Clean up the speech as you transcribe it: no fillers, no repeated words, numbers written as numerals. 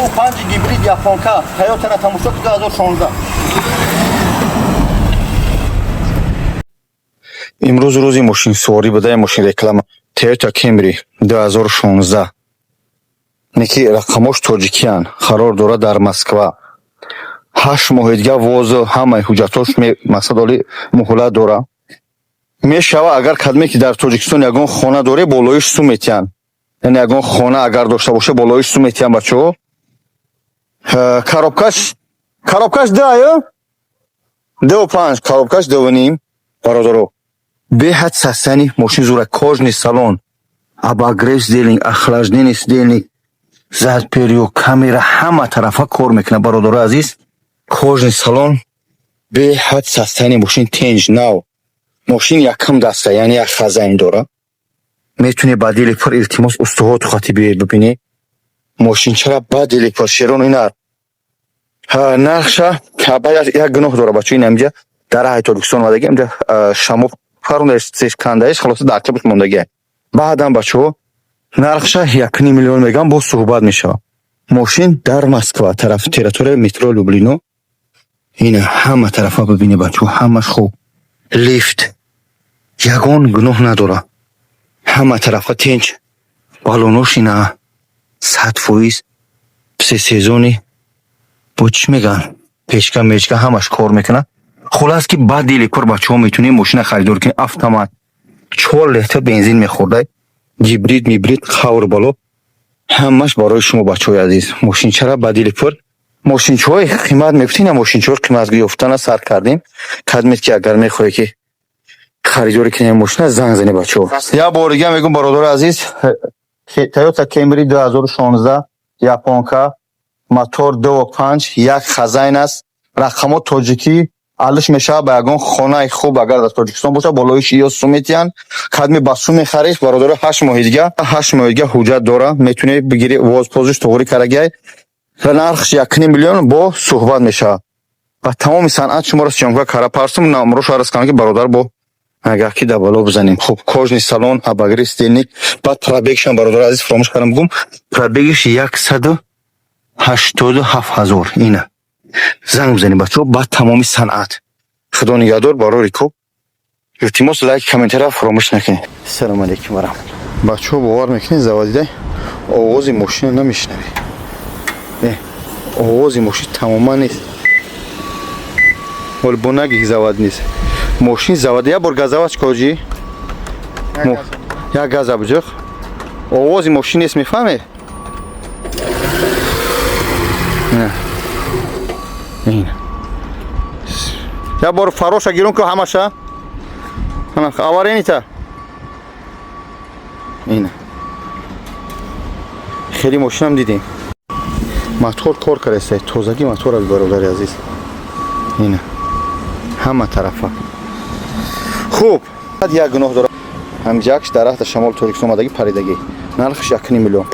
5 гибрид японка ҳаётана тамошо 2016. имрӯз рӯзи мошинсуворӣ буда мошин реклама Toyota Camry 2016. неки рақамош тоҷикиян қарор дорад дар Москва. 8 моҳидга возу ҳамаи ҳуҷҷатош масъали муҳлат дора. мешава агар кадме ки дар Тоҷикистон ягон хона доре болоиш сум метиҳанд. яъне ягон хона агар дошта боша болоиш сум метиҳанд бачаҳо. коробкаш даю 2.5 коробкаш 2.5 бародаро. беҳад састани мошин зура кожни салон обогрев сделинг охлаждение сделинг задперио камера ҳама тарафа кор мекунад бародаро азиз. кожни салон беҳад састани мошин тенҷ нав. мошин якам даста яъне як хазайн дора. метуне ба дили пар илтимос устуҳоту хати биёед бибинӣ. мошинчара ба дили пар шерону инар. нархша каба як гуноҳ дора бачо ин амҷа дар ҳай Тоҷикистон омадаги амҷа шамо фарундаиш кандаиш халоса дар кабиш мондаги. баъдам бачо нархша 1 миллион мегам бо суҳбат мешава. мошин дар Москва тарафи территория метро Люблино. ина ҳама тарафа бибинӣ бачо ҳамаш хуб. лифт ягон гуноҳ надора. ҳама тарафа тинч. балонош ина 100% сезони бо чӣ меган пешка мечка ҳамаш кор мекунад. хулас ки ба дили пур бачаҳо метунед мошина харидор кунед. автомат 4 литр бензин мехӯрад. гибрид мибрид хавр бало ҳамаш барои шумо бачаҳои азиз. мошинчара ба дили пур. мошинчаҳои қимат мегуфтин мошинчаҳои қиматгӣ ёфтана сар кардем. кадмет ки агар мехоҳед ки харидорӣ кунед мошина занг занед бачаҳо. я бор дига мегӯям бародари азиз Toyota Camry 2016 японка мотор 2.5 як хазайн аст. рақамо тоҷикӣ алиш мешавад ба ягон хонаи хуб агар дар Тоҷикистон боша болои 60 сум метиҳанд. кадми ба сум мехаред бародари 8 моҳидга ҳуҷҷат дора. метунед бигирӣ воз позиш тоғри карагай. нархш 1 миллион бо суҳбат мешавад. ба тамоми санъат шуморо сиёмка кара парсум номро шарас канам ки бародар бо агаки да бало бизанем. хуб кожни салон обогрев стельник. баъд пробегшан бародари азиз фаромӯш кардам бигӯям пробегиш 187 000 ина. занг бизанем бачаҳо ба тамоми санъат. худо нигаҳдор барои рикоб. илтимос лайк комментария фаромӯш накунед. ассалому алайкум ва раҳматуллоҳ. бачаҳо бовар мекунед заводида овози мошина намешунавед. овози мошин тамоман нест. вол бо нагик завод нест. мошин завода я бор газавач коҷи як газа буҷуқ. овози мошин нест мефаҳмед. ин я бор фароша гирон ку ҳамаша аваренита. ин хеле мошинам дидем. мотор кор кардаста тозагӣ мотора бародари азиз. ин ҳама тарафа хуб. як гуноҳ дора ҳамҷакш дарахта шамоли Тоҷикистон омадагӣ паридагӣ. нархш 1 миллион.